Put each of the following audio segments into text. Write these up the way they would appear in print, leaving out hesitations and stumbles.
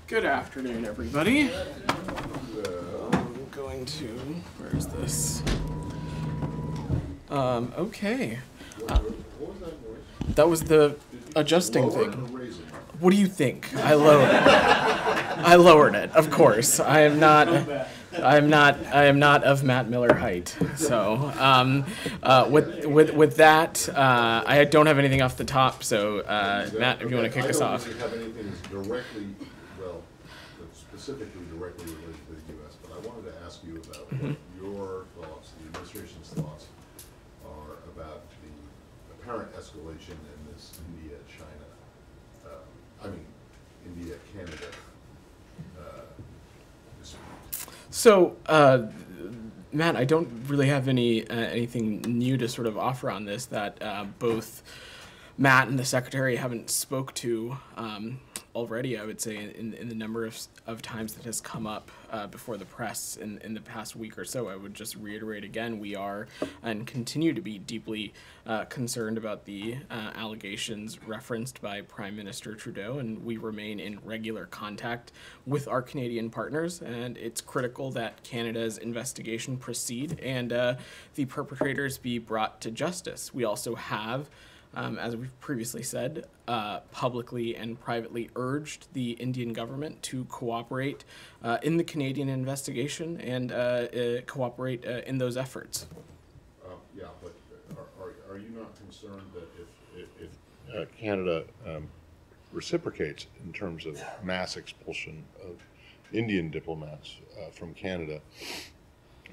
Good afternoon, everybody. I'm going to, where is this? Okay. That was the adjusting thing. What do you think? I lowered it, of course. I am not of Matt Miller height. So, with that, I don't have anything off the top. So, Matt, if you want to kick us off. I don't have anything that's directly, that's specifically directly related to the U.S., but I wanted to ask you about what your thoughts, the administration's thoughts, are about the apparent escalation in this India-China, India-Canada dispute. So, Matt, I don't really have anything new to sort of offer on this that both Matt and the Secretary haven't spoke to already, I would say, in the number of times that has come up before the press in the past week or so. I would just reiterate again, we are and continue to be deeply concerned about the allegations referenced by Prime Minister Trudeau, and we remain in regular contact with our Canadian partners, and it's critical that Canada's investigation proceed and the perpetrators be brought to justice. We also have, as we've previously said, publicly and privately urged the Indian government to cooperate in the Canadian investigation and cooperate in those efforts. Yeah, but are you not concerned that if Canada reciprocates in terms of mass expulsion of Indian diplomats from Canada,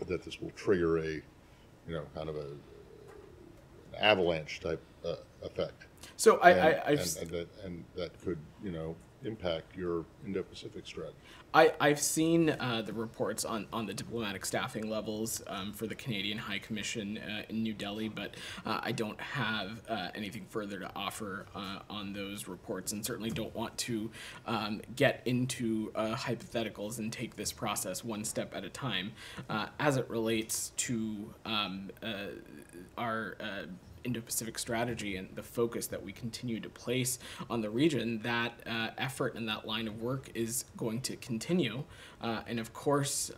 that this will trigger a, kind of an avalanche type effect? So and that could, impact your Indo-Pacific strategy. I've seen the reports on the diplomatic staffing levels for the Canadian High Commission in New Delhi, but I don't have anything further to offer on those reports, and certainly don't want to get into hypotheticals and take this process one step at a time. As it relates to our Indo-Pacific strategy and the focus that we continue to place on the region, that effort and that line of work is going to continue. And of course,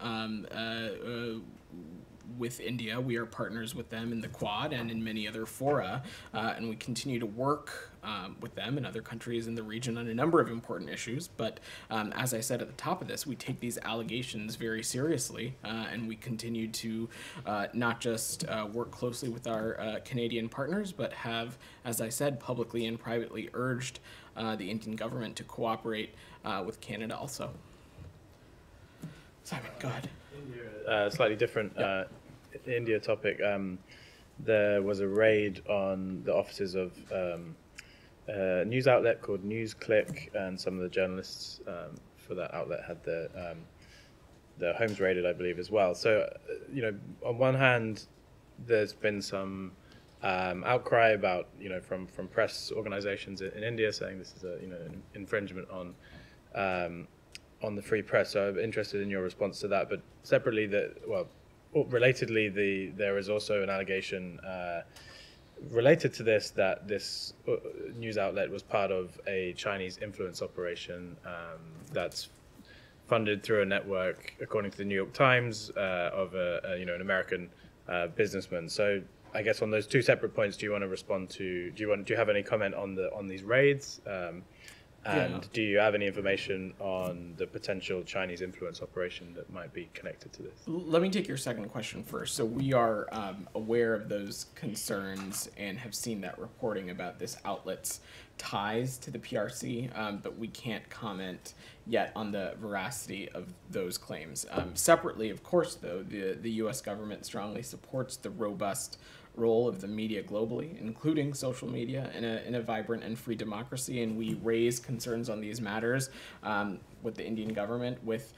with India, we are partners with them in the Quad and in many other fora, and we continue to work with them and other countries in the region on a number of important issues. But as I said at the top of this, we take these allegations very seriously, and we continue to not just work closely with our Canadian partners, but have, as I said, publicly and privately urged the Indian government to cooperate with Canada also. Simon, go ahead. Slightly different India topic. There was a raid on the offices of a news outlet called NewsClick, and some of the journalists for that outlet had their homes raided, I believe, as well. So, on one hand, there's been some outcry about, from press organizations in India saying this is an infringement on the free press. So I'm interested in your response to that. But separately, relatedly, there is also an allegation related to this that this news outlet was part of a Chinese influence operation that's funded through a network, according to the New York Times, of an American businessman. So I guess on those two separate points, do you want to respond to? Do you have any comment on these raids? And do you have any information on the potential Chinese influence operation that might be connected to this? Let me take your second question first. So we are aware of those concerns and have seen that reporting about this outlet's ties to the PRC, but we can't comment yet on the veracity of those claims. Separately, of course, though, the U.S. government strongly supports the robust role of the media globally, including social media, in a vibrant and free democracy, and we raise concerns on these matters with the Indian government, with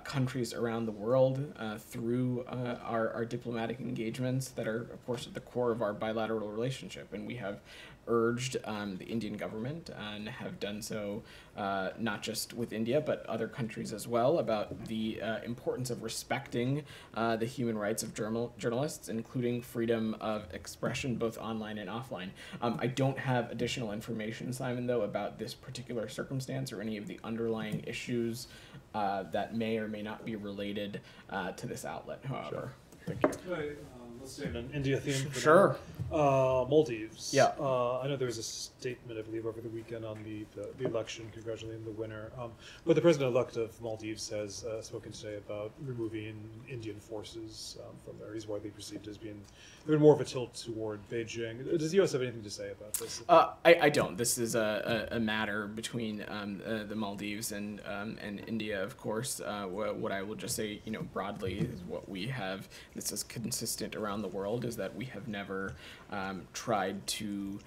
countries around the world through our diplomatic engagements that are, of course, at the core of our bilateral relationship. And we have urged the Indian government, and have done so not just with India but other countries as well, about the importance of respecting the human rights of journalists, including freedom of expression both online and offline. I don't have additional information, Simon, though, about this particular circumstance or any of the underlying issues that may or may not be related to this outlet, however. Thank you. Let's stay on an India theme. Sure. Maldives. Yeah. I know there was a statement, I believe, over the weekend on the election congratulating the winner. But the president-elect of Maldives has spoken today about removing Indian forces from there. He's widely perceived as being there's more of a tilt toward Beijing. Does the U.S. have anything to say about this? I don't. This is a matter between the Maldives and India, of course. What I will just say, broadly, is what we have. This is consistent around the world, is that we have never tried to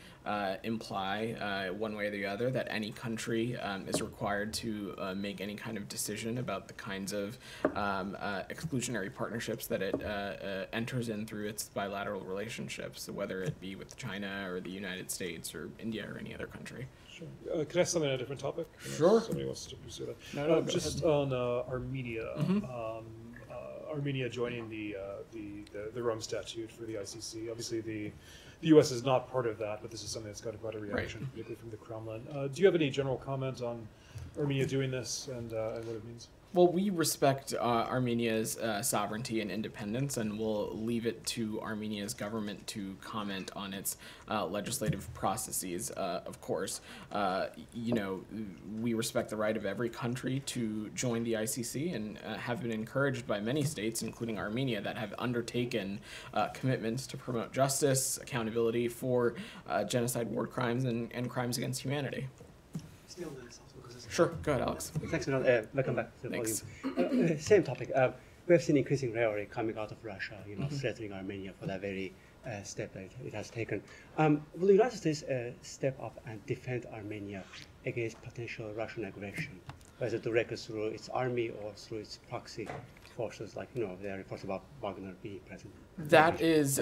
imply one way or the other that any country is required to make any kind of decision about the kinds of exclusionary partnerships that it enters in through its bilateral relationships, whether it be with China or the United States or India or any other country. Sure. Could I ask something on a different topic? Sure. Somebody wants to pursue that. No, just on Armenia. Armenia joining the Rome Statute for the ICC. Obviously, the U.S. is not part of that, but this is something that's got a better reaction, right, particularly from the Kremlin. Do you have any general comment on Armenia doing this and what it means? Well, we respect Armenia's sovereignty and independence, and we'll leave it to Armenia's government to comment on its legislative processes, of course. We respect the right of every country to join the ICC, and have been encouraged by many states, including Armenia, that have undertaken commitments to promote justice, accountability for genocide, war crimes, and crimes against humanity. Sure, go ahead, Alex. Thanks, welcome back to the Thanks. volume. Same topic. We have seen increasing rhetoric coming out of Russia, threatening Armenia for that very step that it has taken. Will the United States step up and defend Armenia against potential Russian aggression, whether directly through its army or through its proxy forces, like there are reports about Wagner being present? That is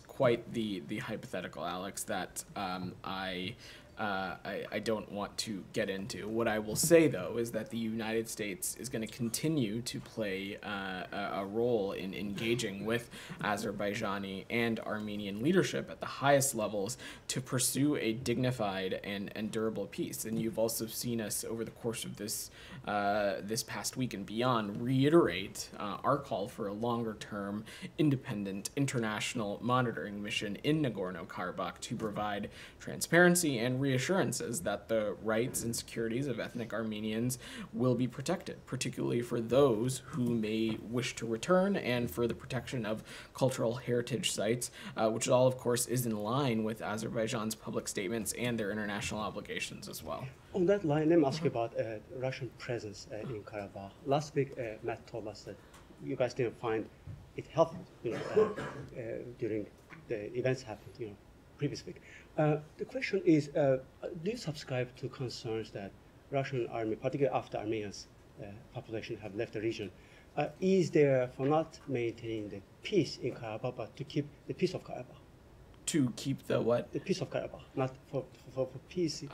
quite the hypothetical, Alex, that I don't want to get into. What I will say, though, is that the United States is going to continue to play a role in engaging with Azerbaijani and Armenian leadership at the highest levels to pursue a dignified and durable peace. And you've also seen us over the course of this past week and beyond reiterate our call for a longer-term, independent, international monitoring mission in Nagorno-Karabakh to provide transparency and reassurances that the rights and securities of ethnic Armenians will be protected, particularly for those who may wish to return, and for the protection of cultural heritage sites, which all, of course, is in line with Azerbaijan's public statements and their international obligations as well. On that line, let me ask you about Russian presence in Karabakh. Last week, Matt told us that you guys didn't find it helpful, during the events happened, previous week. The question is, do you subscribe to concerns that Russian army, particularly after Armenians' population have left the region, is there for not maintaining the peace in Karabakh, but to keep the peace of Karabakh? To keep the what? The peace of Karabakh, not for peace.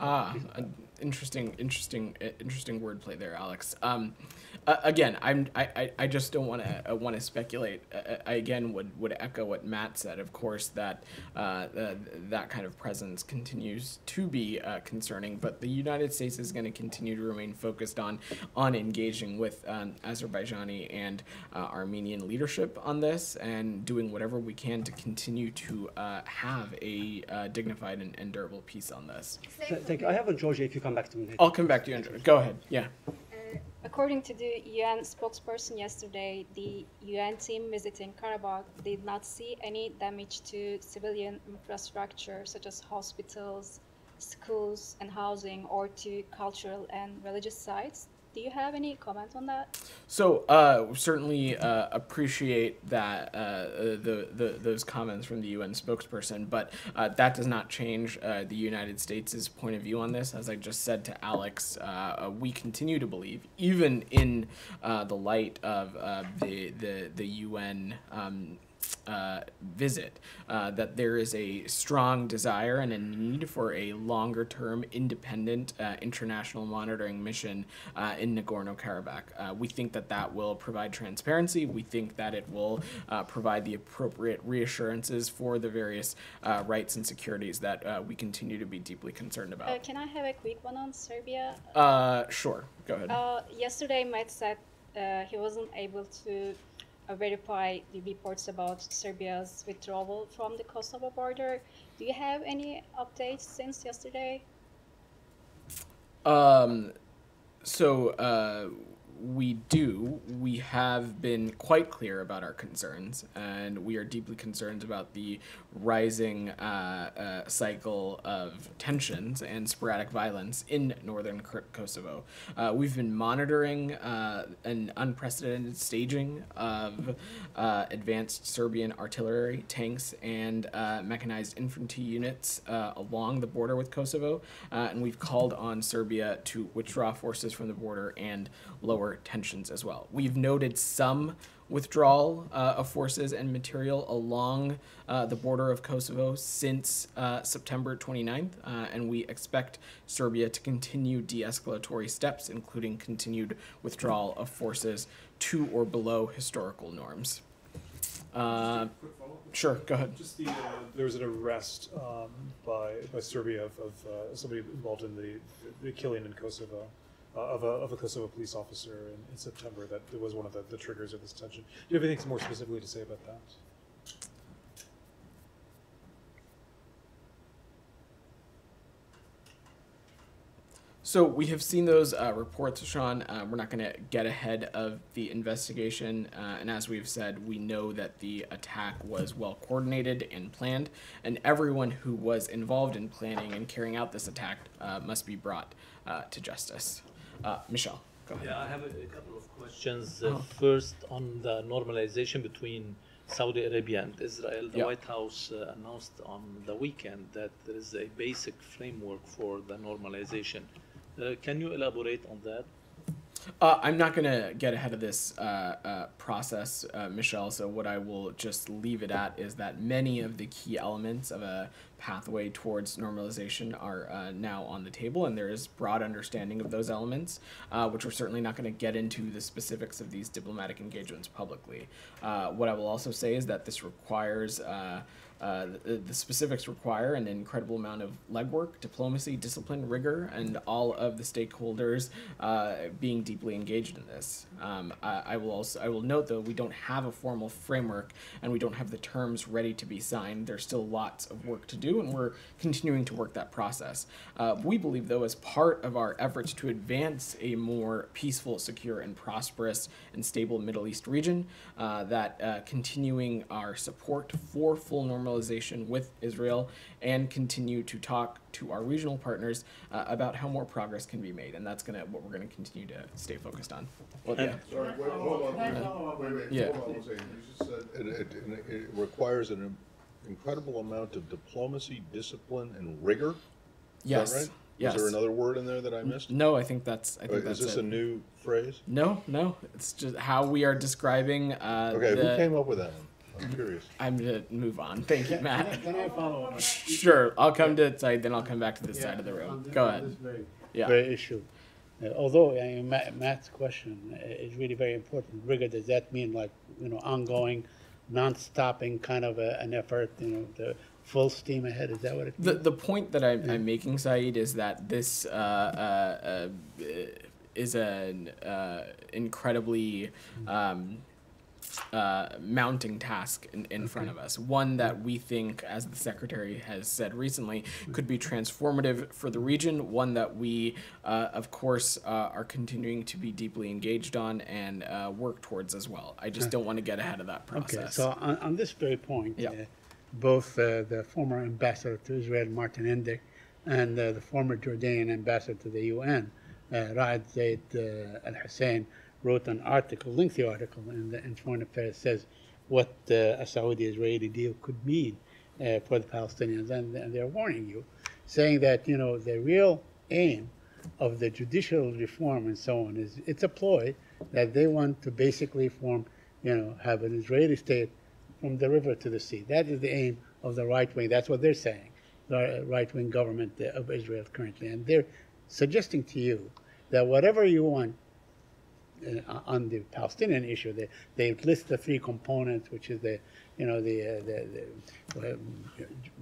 Interesting wordplay there, Alex. Again, I just don't want to speculate. I again would echo what Matt said. Of course, that that kind of presence continues to be concerning, but the United States is going to continue to remain focused on engaging with Azerbaijani and Armenian leadership on this, and doing whatever we can to continue to have a dignified and durable peace on this. Thank you. I have a Georgia. If you come back to me. I'll come back to you, Andrew. Go ahead. Yeah. According to the UN spokesperson yesterday, the UN team visiting Karabakh did not see any damage to civilian infrastructure such as hospitals, schools, and housing, or to cultural and religious sites. Do you have any comment on that? So certainly appreciate that those comments from the UN spokesperson, but that does not change the United States' point of view on this. As I just said to Alex, we continue to believe, even in the light of the UN visit, that there is a strong desire and a need for a longer-term, independent international monitoring mission in Nagorno-Karabakh. We think that that will provide transparency. We think that it will provide the appropriate reassurances for the various rights and securities that we continue to be deeply concerned about. Can I have a quick one on Serbia? Sure, go ahead. Yesterday, Matt said he wasn't able to verify the reports about Serbia's withdrawal from the Kosovo border. Do you have any updates since yesterday? We do. We have been quite clear about our concerns, and we are deeply concerned about the rising cycle of tensions and sporadic violence in northern Kosovo. We've been monitoring an unprecedented staging of advanced Serbian artillery, tanks, and mechanized infantry units along the border with Kosovo, and we've called on Serbia to withdraw forces from the border and lower tensions as well. We've noted some withdrawal of forces and material along the border of Kosovo since September 29th, and we expect Serbia to continue de-escalatory steps, including continued withdrawal of forces to or below historical norms. Quick follow-up? Sure, go ahead. Just there was an arrest by Serbia of somebody involved in the killing in Kosovo of a Kosovo police officer in September. That was one of the triggers of this tension. Do you have anything more specifically to say about that? So we have seen those reports, Sean. We're not going to get ahead of the investigation, and as we've said, we know that the attack was well coordinated and planned, and everyone who was involved in planning and carrying out this attack must be brought to justice. Michelle, go ahead. Yeah, I have a couple of questions. First, on the normalization between Saudi Arabia and Israel, the White House announced on the weekend that there is a basic framework for the normalization. Can you elaborate on that? I'm not going to get ahead of this process, Michelle, so what I will just leave it at is that many of the key elements of a pathway towards normalization are now on the table, and there is broad understanding of those elements, which we're certainly not going to get into the specifics of these diplomatic engagements publicly. What I will also say is that this requires the specifics require an incredible amount of legwork, diplomacy, discipline, rigor, and all of the stakeholders being deeply engaged in this. I will note, though, we don't have a formal framework and we don't have the terms ready to be signed. There's still lots of work to do, and we're continuing to work that process. We believe, though, as part of our efforts to advance a more peaceful, secure, and prosperous and stable Middle East region, that continuing our support for full normalization with Israel and continue to talk to our regional partners about how more progress can be made, and that's what we're gonna continue to stay focused on. Well, yeah. Sorry, hold on. Wait, Yeah. hold on one second. You just said it requires an incredible amount of diplomacy, discipline, and rigor? Yes. Is that right? Yes. Is there another word in there that I missed? No, I think that's Is this it. a new phrase? No, it's just how we are describing Okay, who came up with that one? I'm curious. I'm gonna move on. Thank you, Matt. Can I follow up? Sure, I'll come to the side, then I'll come back to this side of the room. Go ahead. Yeah. Very issue. Although Matt's question is really very important. Rigor, does that mean like, ongoing, non-stopping kind of an effort, the full steam ahead? Is that what it means? The point that I'm making, Saeed, is that this is an incredibly mounting task in front of us. One that we think, as the Secretary has said recently, could be transformative for the region. One that we, of course, are continuing to be deeply engaged on and work towards as well. I just don't want to get ahead of that process. Okay, so on this very point, Yeah. Both the former ambassador to Israel, Martin Indyk, and the former Jordanian ambassador to the UN, Raed Zaid al-Hussein, wrote an article, lengthy article in Foreign Affairs, says what a Saudi-Israeli deal could mean for the Palestinians, and they're warning you, saying that the real aim of the judicial reform and so on it's a ploy that they want to basically form, have an Israeli state from the river to the sea. That is the aim of the right wing. That's what they're saying, the right-wing government of Israel currently. And they're suggesting to you that whatever you want on the Palestinian issue, they list the three components, which is the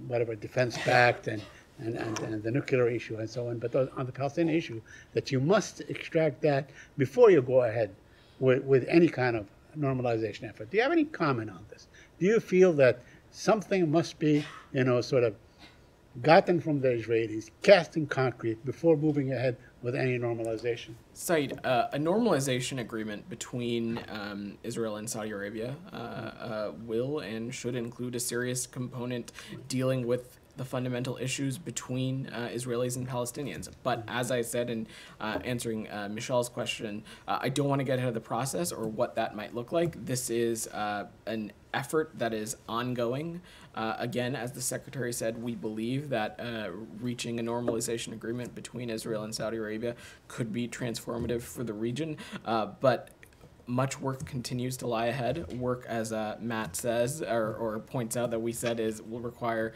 whatever defense pact and the nuclear issue and so on. But on the Palestinian issue, that you must extract that before you go ahead with any kind of normalization effort. Do you have any comment on this? Do you feel that something must be, sort of gotten from the Israelis, cast in concrete before moving ahead with any normalization? Said, a normalization agreement between Israel and Saudi Arabia will and should include a serious component dealing with the fundamental issues between Israelis and Palestinians. But as I said in answering Michelle's question, I don't want to get ahead of the process or what that might look like. This is an effort that is ongoing. Again, as the Secretary said, we believe that reaching a normalization agreement between Israel and Saudi Arabia could be transformative for the region. But much work continues to lie ahead. Work, as Matt says, or points out that we said will require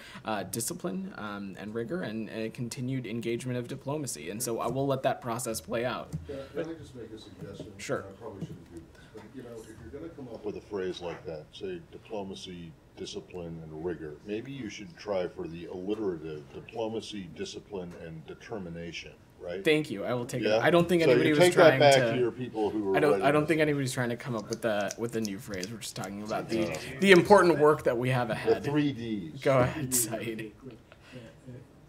discipline and rigor and a continued engagement of diplomacy. And so I will let that process play out. Can I just make a suggestion? Sure. I probably shouldn't do this, but if you're going to come up with a phrase like that, say diplomacy, discipline, and rigor, maybe you should try for the alliterative diplomacy, discipline, and determination. Right? Thank you. I will take it. Yeah? I don't think So anybody you was take trying that back to. to your people who were I don't writing think this. anybody's trying to come up with a new phrase. We're just talking about the important work that we have The ahead. 3 Ds. Go ahead, Said.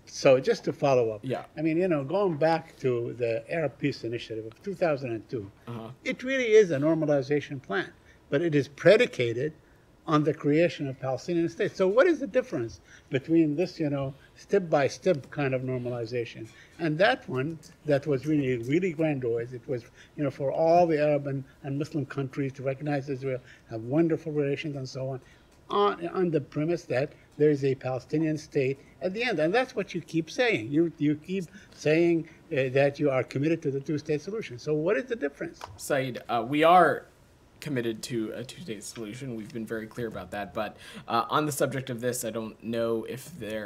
So just to follow up, Yeah. I mean, going back to the Arab Peace Initiative of 2002, Uh-huh. it really is a normalization plan, but it is predicated on the creation of Palestinian states. So what is the difference between this, step-by-step kind of normalization and that one that was really, really grandiose? It was, for all the Arab and Muslim countries to recognize Israel, have wonderful relations and so on the premise that there is a Palestinian state at the end. And that's what you keep saying. You keep saying that you are committed to the two-state solution. So what is the difference? Said, we are committed to a two-state solution. We've been very clear about that. But on the subject of this, I don't know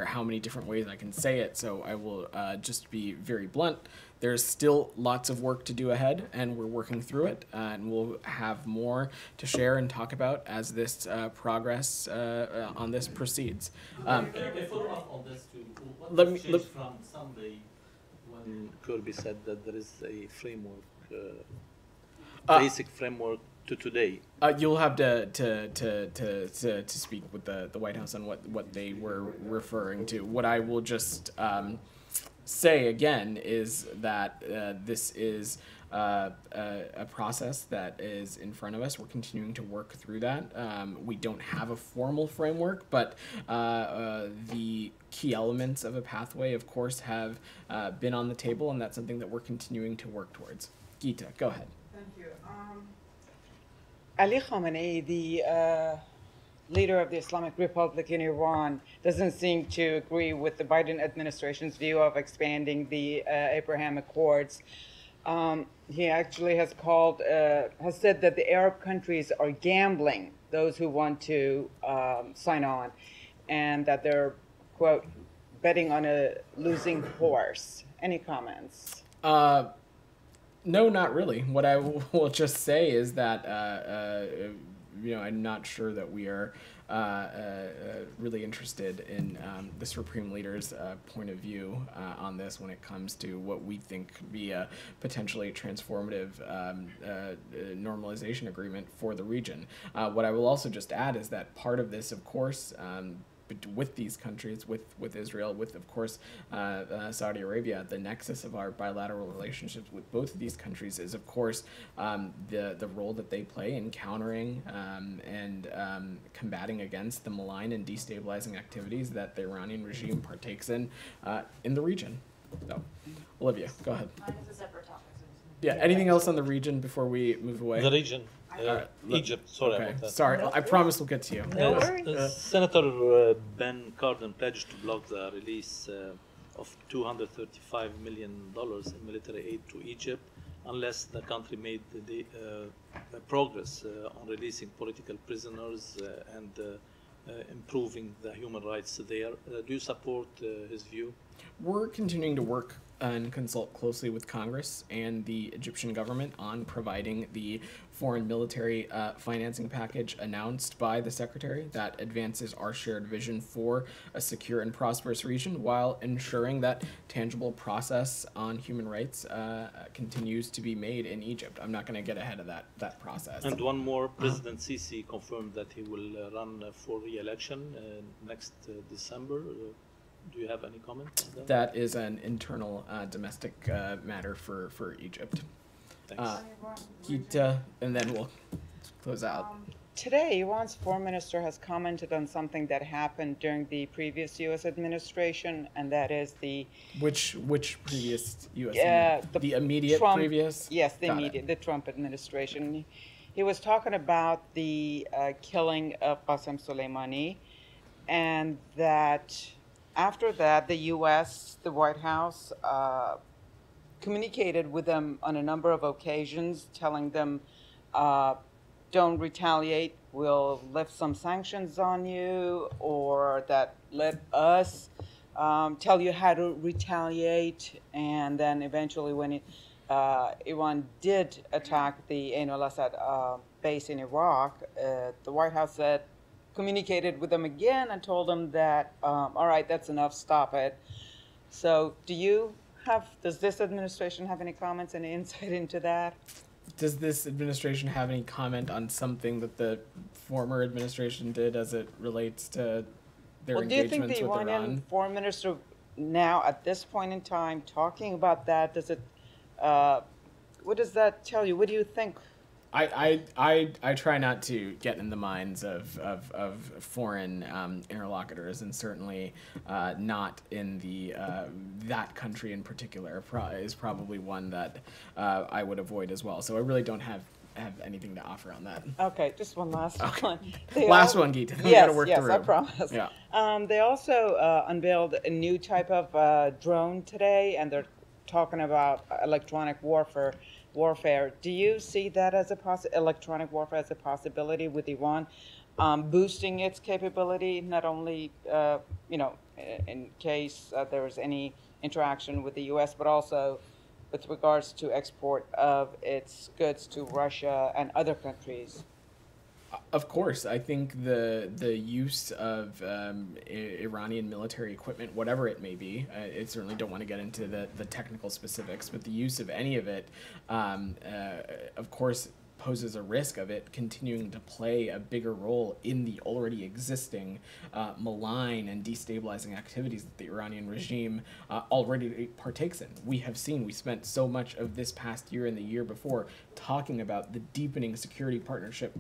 how many different ways I can say it. So I will just be very blunt. There's still lots of work to do ahead, and we're working through it. And we'll have more to share and talk about as this progress on this proceeds. Can I follow up on this too? Let What me- changed from Sunday when Kirby said that there is a framework, basic framework to today? You'll have to speak with the White House on what they were referring to. What I will just say again is that this is a process that is in front of us. We're continuing to work through that. We don't have a formal framework, but the key elements of a pathway, of course, have been on the table, and that's something that we're continuing to work towards. Geeta, go ahead. Thank you. Ali Khamenei, the leader of the Islamic Republic in Iran, doesn't seem to agree with the Biden administration's view of expanding the Abraham Accords. He actually has said that the Arab countries are gambling those who want to sign on, and that they're, quote, betting on a losing horse. Any comments? No, not really. What I will just say is that I'm not sure that we are really interested in the Supreme Leader's point of view on this when it comes to what we think could be a potentially transformative normalization agreement for the region. What I will also just add is that part of this, of course, with these countries, with Israel, with, of course, Saudi Arabia, the nexus of our bilateral relationships with both of these countries is, of course, the role that they play in countering and combating against the malign and destabilizing activities that the Iranian regime partakes in the region. So, Olivia, go ahead. Mine is a separate topic. Yeah, anything else on the region before we move away? The region, right, Egypt, sorry Okay, about that. sorry, I promise we'll get to you. No worries. Senator Ben Cardin pledged to block the release of $235 million in military aid to Egypt unless the country made the progress on releasing political prisoners and improving the human rights there. Do you support his view? We're continuing to work and consult closely with Congress and the Egyptian government on providing the foreign military financing package announced by the Secretary that advances our shared vision for a secure and prosperous region while ensuring that tangible progress on human rights continues to be made in Egypt. I'm not going to get ahead of that process. And one more, President Sisi confirmed that he will run for re-election next December. Do you have any comment on that? That is an internal domestic matter for Egypt. Thanks. Gita, and then we'll close out. Today, Iran's foreign minister has commented on something that happened during the previous U.S. administration, and that is the Which previous U.S. the immediate Trump, previous? Yes, the Got immediate, the Trump administration. He was talking about the killing of Qasem Soleimani, and that after that, the U.S., the White House, communicated with them on a number of occasions, telling them, don't retaliate, we'll lift some sanctions on you, or that let us tell you how to retaliate. And then eventually when Iran did attack the Ain al-Assad base in Iraq, the White House communicated with them again and told them that, all right, that's enough, stop it. So does this administration have any comments, any insight into that? Does this administration have any comment on something that the former administration did as it relates to their Well, do you think engagements the with Iranian Iran? foreign minister now, at this point in time, talking about that, what does that tell you? What do you think? I try not to get in the minds of foreign interlocutors, and certainly not in that country in particular is probably one that I would avoid as well. So I really don't have anything to offer on that. Okay, just one last one. Last one, Geeta. We Yes, gotta work yes, through. I promise. Yeah. They also unveiled a new type of drone today, and they're talking about electronic warfare. Do you see that as electronic warfare as a possibility with Iran boosting its capability, not only in case there is any interaction with the U.S., but also with regards to export of its goods to Russia and other countries? Of course, I think the use of Iranian military equipment, whatever it may be, I certainly don't want to get into the technical specifics, but the use of any of it, of course, poses a risk of it continuing to play a bigger role in the already existing malign and destabilizing activities that the Iranian regime already partakes in. We spent so much of this past year and the year before talking about the deepening security partnership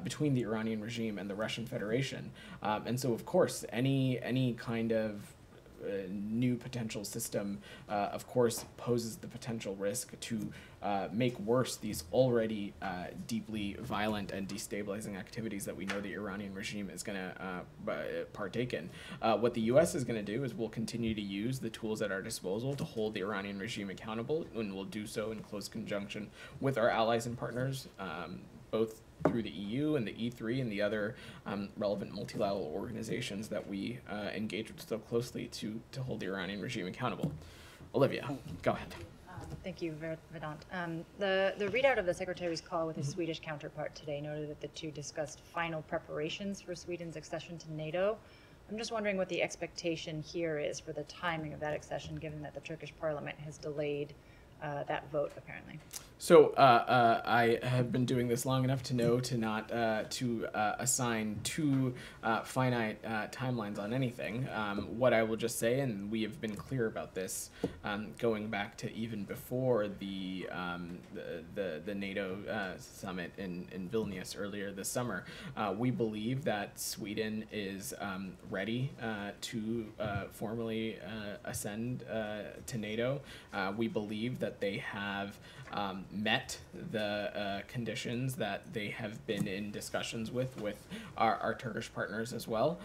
between the Iranian regime and the Russian Federation. And so, of course, any kind of new potential system, of course, poses the potential risk to make worse these already deeply violent and destabilizing activities that we know the Iranian regime is going to partake in. What the U.S. is going to do is we'll continue to use the tools at our disposal to hold the Iranian regime accountable, and we'll do so in close conjunction with our allies and partners, both through the EU and the E3 and the other relevant multilateral organizations that we engage with so closely to hold the Iranian regime accountable. Olivia, go ahead. Thank you, Vedant. The readout of the Secretary's call with his Swedish counterpart today noted that the two discussed final preparations for Sweden's accession to NATO. I'm just wondering what the expectation here is for the timing of that accession, given that the Turkish parliament has delayed that vote, apparently. So I have been doing this long enough to know to not assign too finite timelines on anything. What I will just say, and we have been clear about this, going back to even before the NATO summit in Vilnius earlier this summer, we believe that Sweden is ready to formally ascend to NATO. We believe that they have met the conditions that they have been in discussions with our Turkish partners as well.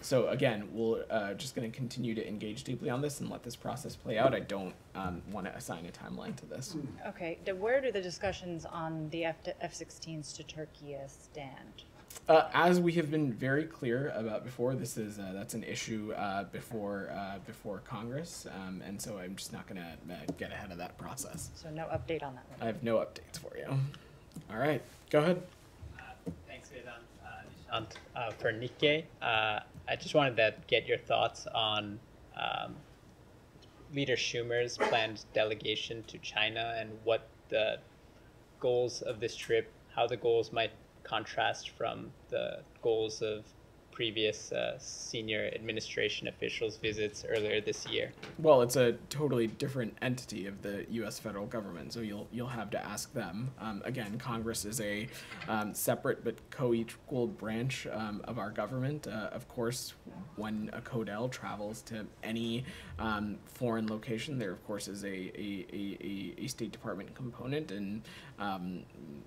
So again, we're just going to continue to engage deeply on this and let this process play out. I don't want to assign a timeline to this. Okay, where do the discussions on the F-16s to Turkey stand? As we have been very clear about before, that's an issue before Congress, and so I'm just not going to get ahead of that process. So no update on that one. I have no updates for you. All right, go ahead. Thanks, Vedant. Nishant, for Nikkei, I just wanted to get your thoughts on Leader Schumer's planned delegation to China and what the goals of this trip, how the goals might contrast from the goals of previous senior administration officials' visits earlier this year. Well, it's a totally different entity of the U.S. federal government, so you'll have to ask them. Again, Congress is a separate but co-equal branch of our government. Of course, when a CODEL travels to any foreign location, there of course is a State Department component in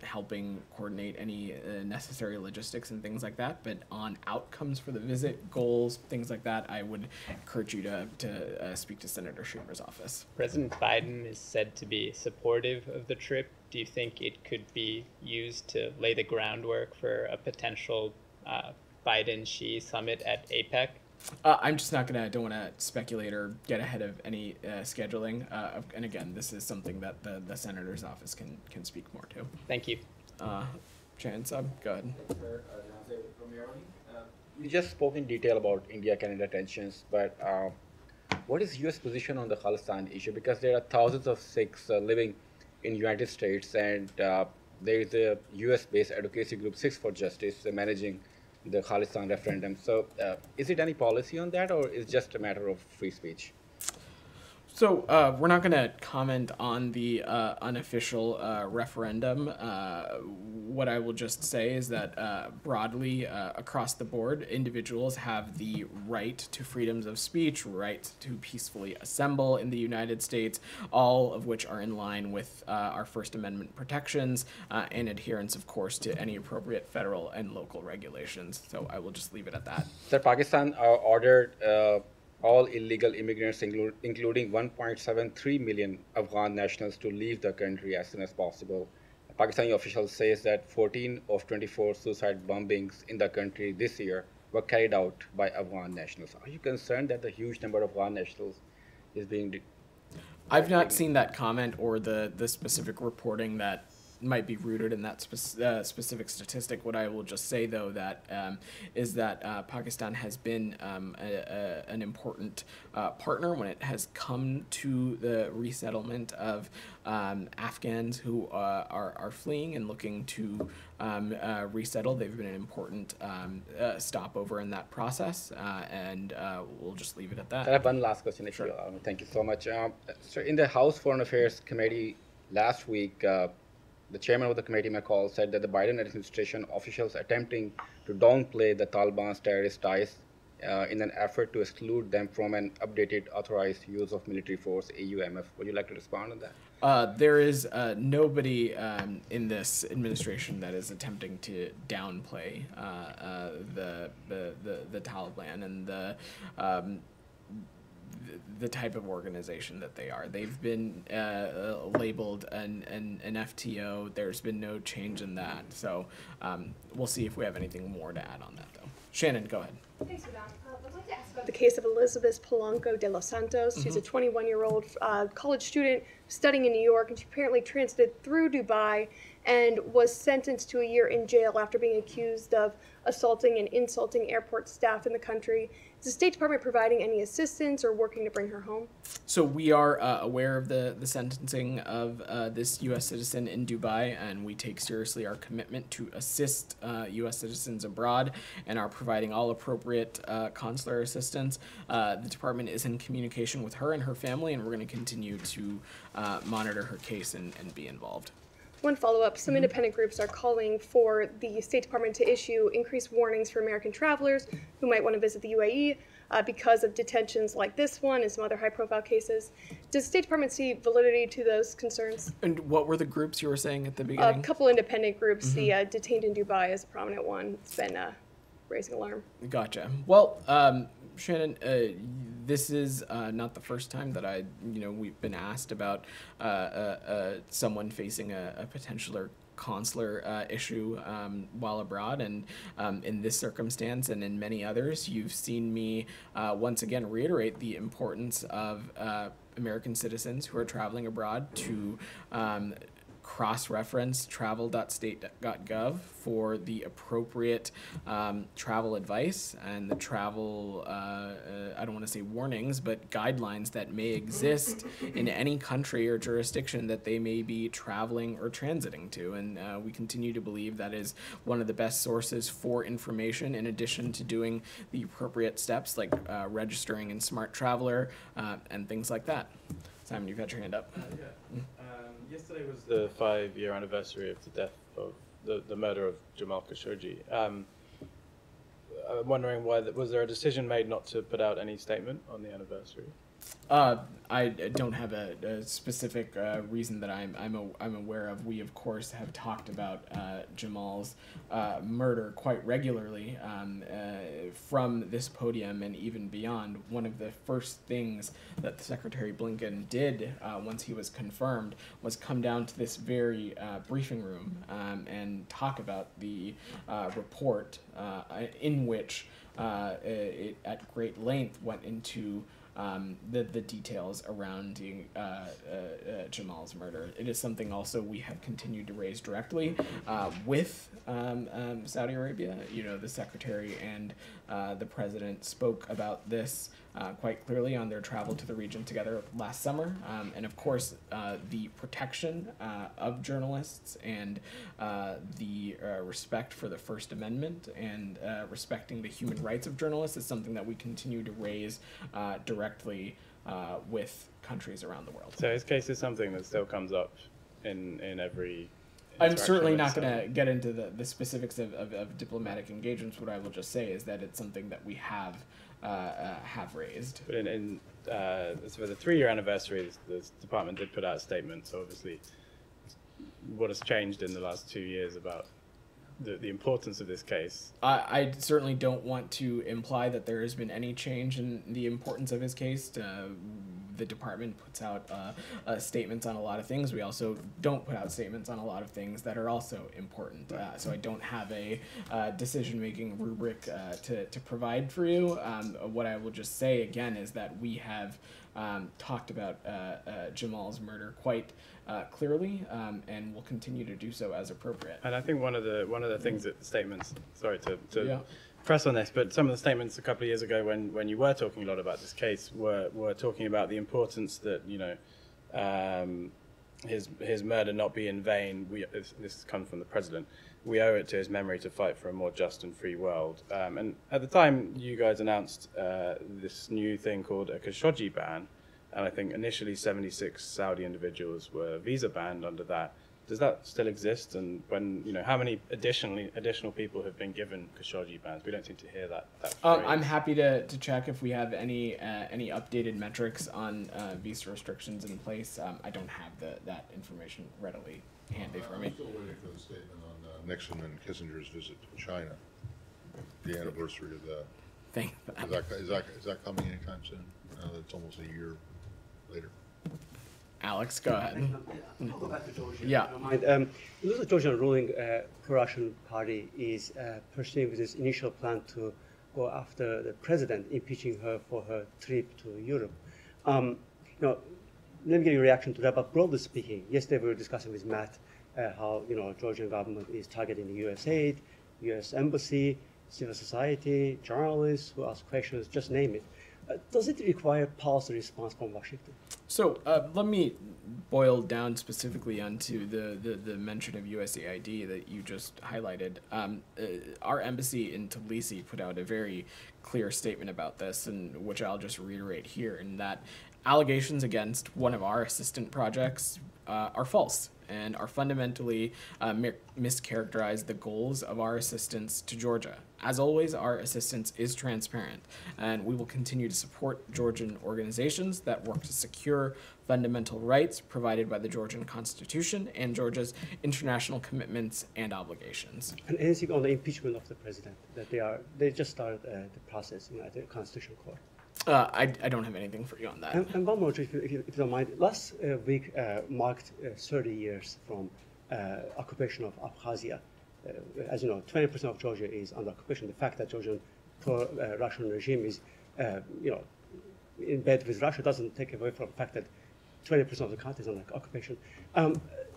helping coordinate any necessary logistics and things like that. But on outcomes for the visit, goals, things like that, I would encourage you to speak to Senator Schumer's office. President Biden is said to be supportive of the trip. Do you think it could be used to lay the groundwork for a potential Biden-Xi summit at APEC? I'm just don't want to speculate or get ahead of any scheduling. And again, this is something that the senator's office can speak more to. Thank you. Shannon Sub, go ahead. You just spoke in detail about India-Canada tensions, but what is U.S. position on the Khalistan issue? Because there are thousands of Sikhs living in United States, and there is a U.S.-based advocacy group, Sikhs for Justice, managing the Khalistan referendum. So is it any policy on that, or is it just a matter of free speech? So we're not going to comment on the unofficial referendum. What I will just say is that broadly across the board, individuals have the right to freedoms of speech, right to peacefully assemble in the United States, all of which are in line with our First Amendment protections and adherence, of course, to any appropriate federal and local regulations. So I will just leave it at that. Sir, Pakistan ordered all illegal immigrants, including 1.73 million Afghan nationals, to leave the country as soon as possible. Pakistani officials say that 14 of 24 suicide bombings in the country this year were carried out by Afghan nationals. Are you concerned that the huge number of Afghan nationals is being... I've not seen that comment or the specific reporting that might be rooted in that specific statistic. What I will just say, though, that is that Pakistan has been an important partner when it has come to the resettlement of Afghans who are fleeing and looking to resettle. They've been an important stopover in that process, and we'll just leave it at that. I have one last question, if you allow me. Thank you so much. So in the House Foreign Affairs Committee last week, the chairman of the committee, McCall, said that the Biden administration officials attempting to downplay the Taliban's terrorist ties in an effort to exclude them from an updated authorized use of military force, AUMF. Would you like to respond on that? There is nobody in this administration that is attempting to downplay the Taliban and the type of organization that they are. They've been labeled an FTO. There's been no change in that. So we'll see if we have anything more to add on that, though. Shannon, go ahead. Thanks for that. I'd like to ask about the case of Elizabeth Polanco de los Santos. She's a 21-year-old college student studying in New York, and she apparently transited through Dubai and was sentenced to a year in jail after being accused of assaulting and insulting airport staff in the country. Is the State Department providing any assistance or working to bring her home? So we are aware of the sentencing of this U.S. citizen in Dubai, and we take seriously our commitment to assist U.S. citizens abroad and are providing all appropriate consular assistance. The department is in communication with her and her family, and we're going to continue to monitor her case and be involved. One follow-up, some independent groups are calling for the State Department to issue increased warnings for American travelers who might want to visit the UAE. because of detentions like this one and some other high-profile cases. Does the State Department see validity to those concerns? And what were the groups you were saying at the A beginning? couple independent groups, the Detained in Dubai is a prominent one. It's been raising alarm. Gotcha. Well, Shannon, this is not the first time that we've been asked about someone facing a potential consular issue while abroad, and in this circumstance and in many others, you've seen me once again reiterate the importance of American citizens who are traveling abroad to cross-reference travel.state.gov for the appropriate travel advice and the travel, I don't want to say warnings, but guidelines that may exist in any country or jurisdiction that they may be traveling or transiting to. And we continue to believe that is one of the best sources for information, in addition to doing the appropriate steps like registering in Smart Traveler and things like that. Simon, you've had your hand up. Yesterday was the 5-year anniversary of the death of the murder of Jamal Khashoggi. I'm wondering was there a decision made not to put out any statement on the anniversary? I don't have a specific reason that I'm aware of. We of course have talked about Jamal's murder quite regularly from this podium and even beyond. One of the first things that Secretary Blinken did once he was confirmed was come down to this very briefing room and talk about the report in which it at great length went into the details around Jamal's murder. It is something also we have continued to raise directly with Saudi Arabia. The Secretary and the President spoke about this quite clearly on their travel to the region together last summer. And of course, the protection of journalists and the respect for the First Amendment and respecting the human rights of journalists is something that we continue to raise directly with countries around the world. So his case is something that still comes up in every... I'm certainly not going to get into the specifics of diplomatic engagements. What I will just say is that it's something that we have raised. But for the 3-year anniversary, the department did put out a statement. So obviously, what has changed in the last 2 years about the importance of this case? I certainly don't want to imply that there has been any change in the importance of his case. The department puts out statements on a lot of things. We also don't put out statements on a lot of things that are also important. So I don't have a decision-making rubric to provide for you. What I will just say again is that we have talked about Jamal's murder quite clearly, and will continue to do so as appropriate. And I think one of the things that the statements, sorry to press on this, but some of the statements a couple of years ago when you were talking a lot about this case were talking about the importance that his murder not be in vain. This comes from the president. We owe it to his memory to fight for a more just and free world. And at the time, you guys announced this new thing called a Khashoggi ban, and I think initially 76 Saudi individuals were visa banned under that. Does that still exist? And how many additional people have been given Khashoggi bans? We don't seem to hear that phrase. I'm happy to check if we have any updated metrics on visa restrictions in place. I don't have that information readily handy for me. I'm still waiting for the statement on Nixon and Kissinger's visit to China, the anniversary of that. Is that coming anytime soon? It's almost a year later. Alex, go ahead. I'll go back to Georgia. Yeah. The Georgian ruling pro-Russian party is pursuing this initial plan to go after the president, impeaching her for her trip to Europe. Let me get your reaction to that. But broadly speaking, yesterday we were discussing with Matt how Georgian government is targeting the U.S. aid, U.S. embassy, civil society, journalists who ask questions, just name it. Does it require policy response from Washington? So let me boil down specifically onto the mention of USAID that you just highlighted. Our embassy in Tbilisi put out a very clear statement about this, and which I'll just reiterate here, in that allegations against one of our assistant projects are false and are fundamentally mischaracterize the goals of our assistance to Georgia. As always, our assistance is transparent, and we will continue to support Georgian organizations that work to secure fundamental rights provided by the Georgian Constitution and Georgia's international commitments and obligations. And anything on the impeachment of the president, that they just started the process at the Constitutional Court? I don't have anything for you on that. And one more, if you don't mind. Last week marked 30 years from occupation of Abkhazia. As you know, 20% of Georgia is under occupation. The fact that Georgian pro-Russian regime is, in bed with Russia doesn't take away from the fact that 20% of the country is under occupation.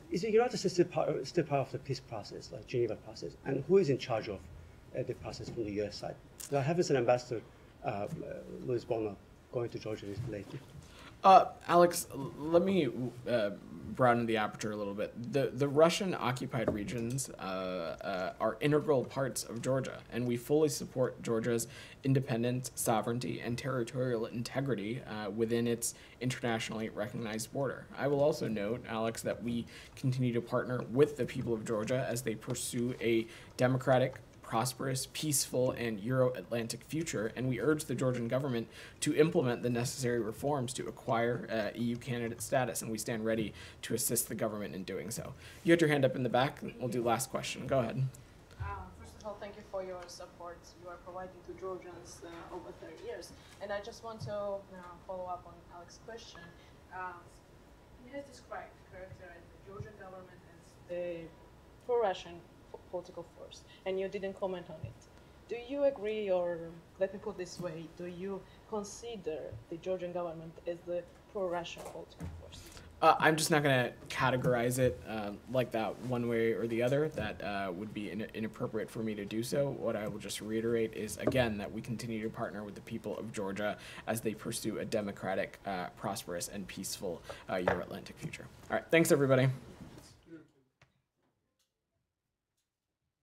Is the United States still part of the peace process, like Geneva process? And who is in charge of the process from the U.S. side? I have as an ambassador, Louis Bono, going to Georgia lately. Alex, let me broaden the aperture a little bit. The Russian-occupied regions are integral parts of Georgia, and we fully support Georgia's independence, sovereignty, and territorial integrity within its internationally recognized border. I will also note, Alex, that we continue to partner with the people of Georgia as they pursue a democratic, prosperous, peaceful, and Euro-Atlantic future, and we urge the Georgian government to implement the necessary reforms to acquire EU candidate status, and we stand ready to assist the government in doing so. You had your hand up in the back. We'll do last question. Go ahead. First of all, thank you for your support you are providing to Georgians over 30 years. And I just want to follow up on Alex's question. He has described, characterized the Georgian government as the pro-Russian political force, and you didn't comment on it. Do you agree, or let me put this way, do you consider the Georgian government as the pro-Russian political force? I'm just not going to categorize it like that one way or the other. That would be inappropriate for me to do so. What I will just reiterate is, again, that we continue to partner with the people of Georgia as they pursue a democratic, prosperous, and peaceful Euro-Atlantic future. All right, thanks, everybody.